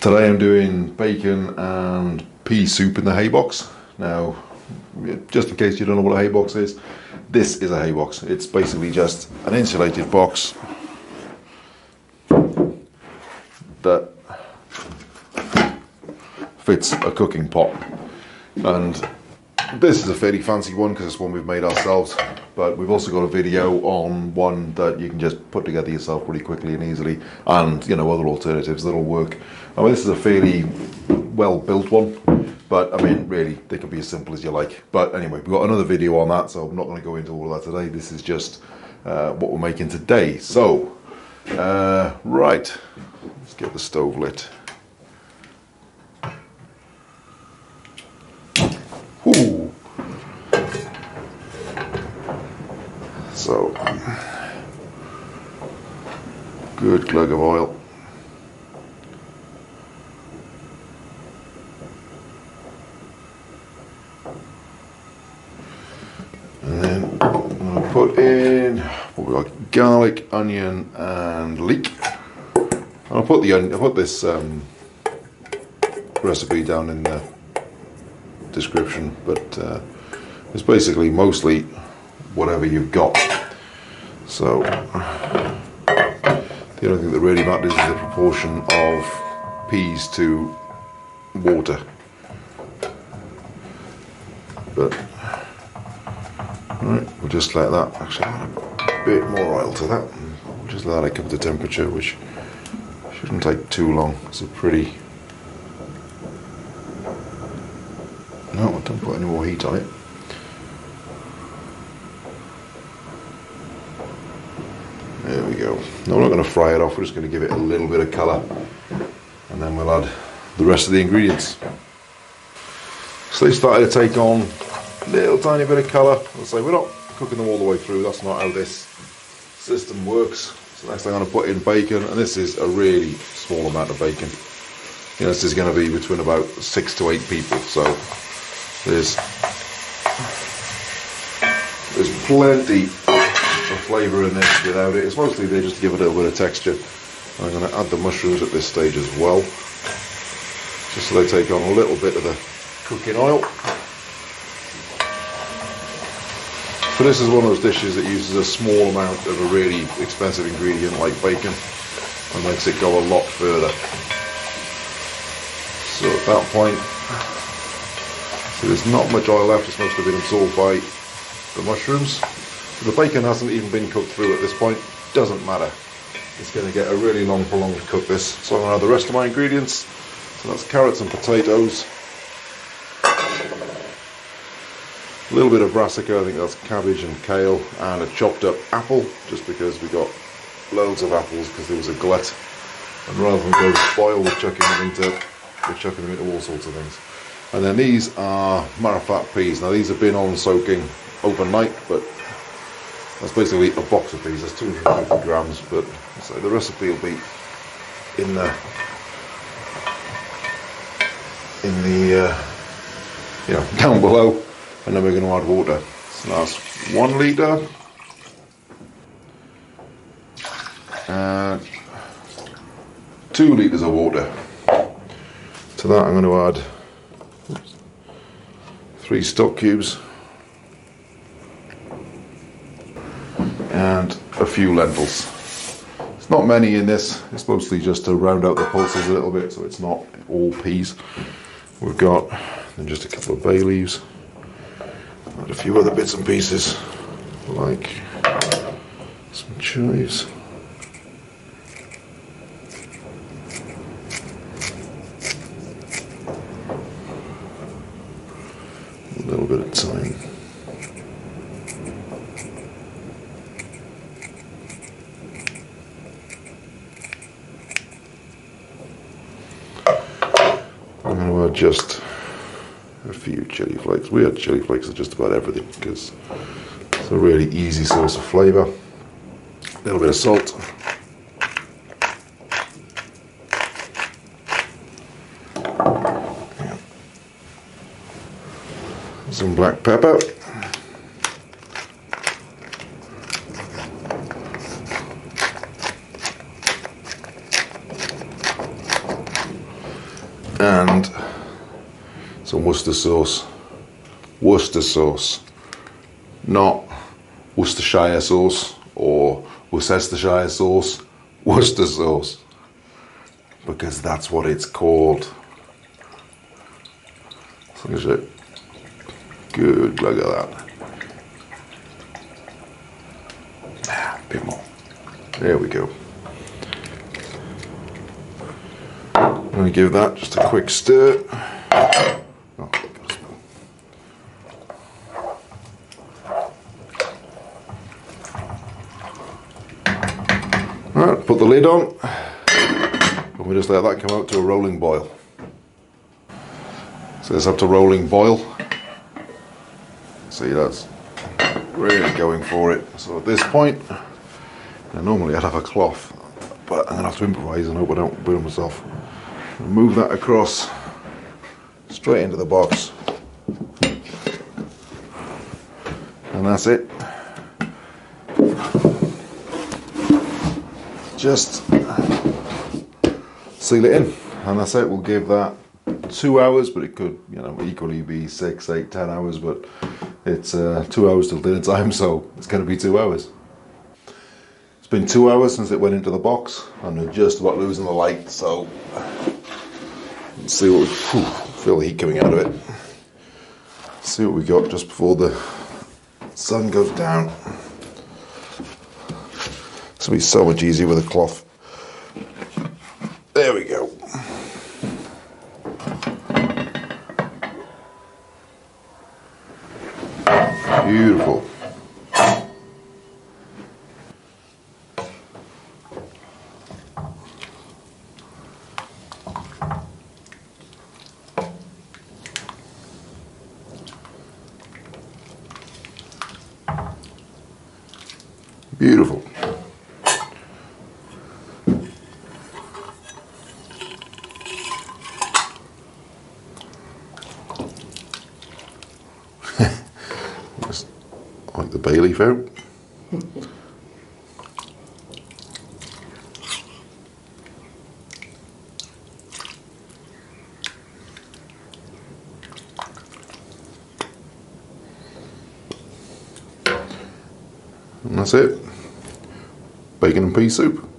Today I'm doing bacon and pea soup in the haybox. Now, just in case you don't know what a haybox is, this is a haybox. It's basically just an insulated box that fits a cooking pot. And this is a fairly fancy one because it's one we've made ourselves, but we've also got a video on one that you can just put together yourself pretty quickly and easily, and you know, other alternatives that'll work. I mean, this is a fairly well built one, but I mean, really, they can be as simple as you like. But anyway, we've got another video on that, so I'm not going to go into all of that today. This is just what we're making today. So, right, let's get the stove lit. Ooh. So, good glug of oil. And then I'm going to put in what we got: garlic, onion, and leek. And I'll put this recipe down in the description, but it's basically mostly whatever you've got. So the only thing that really matters is the proportion of peas to water. But right, we'll just let that actually add a bit more oil to that. We'll just let it come to temperature, which shouldn't take too long. It's a pretty. No, don't put any more heat on it. There we go. No, I'm not going to fry it off, we're just going to give it a little bit of colour, and then we'll add the rest of the ingredients. So they started to take on a little tiny bit of colour. I'll say we're not cooking them all the way through, that's not how this system works. So next thing I'm going to put in bacon, and this is a really small amount of bacon. You know, this is going to be between about 6 to 8 people, so there's plenty of flavour in this without it. It's mostly there just to give it a little bit of texture. I'm going to add the mushrooms at this stage as well, just so they take on a little bit of the cooking oil. So this is one of those dishes that uses a small amount of a really expensive ingredient like bacon and makes it go a lot further. So at that point, so there's not much oil left, it's mostly been absorbed by the mushrooms. So the bacon hasn't even been cooked through at this point, doesn't matter. It's going to get a really long prolonged cook this. So I'm going to add the rest of my ingredients. So that's carrots and potatoes. A little bit of brassica, I think that's cabbage and kale, and a chopped up apple, just because we got loads of apples because there was a glut. And rather than go spoil, we're chucking them into all sorts of things. And then these are marifat peas. Now these have been on soaking overnight, but that's basically a box of peas. That's 250 grams, but so the recipe will be in the down below, and then we're going to add water. So that's 1 litre and 2 litres of water. To that I'm going to add 3 stock cubes and a few lentils. It's not many in this, it's mostly just to round out the pulses a little bit so it's not all peas. We've got then just a couple of bay leaves and a few other bits and pieces like some chives. A little bit of thyme. I'm going to add just a few chili flakes. We add chili flakes to just about everything because it's a really easy source of flavour. A little bit of salt. Some black pepper. and some Worcester sauce. Worcester sauce, not Worcestershire sauce or Worcestershire sauce, Worcester sauce, because that's what it's called. Look at it. Good, look at that. A bit more. There we go. I'm going to give that just a quick stir. Oh, Alright, put the lid on and we just let that come out to a rolling boil. So it's up to rolling boil. See, that's really going for it. So at this point, normally I'd have a cloth, but I'm going to have to improvise and hope I don't burn myself. Move that across straight into the box. And that's it. Just seal it in, and that's it. We'll give that 2 hours, but it could, equally be 6, 8, 10 hours, but it's 2 hours till dinner time, so it's going to be 2 hours. It's been 2 hours since it went into the box, and we're just about losing the light, so let's see what we feel the heat coming out of it. See what we got just before the sun goes down. This will be so much easier with a cloth. There we go. Beautiful. Beautiful. Just like the bay leaf out. And that's it. Bacon and pea soup.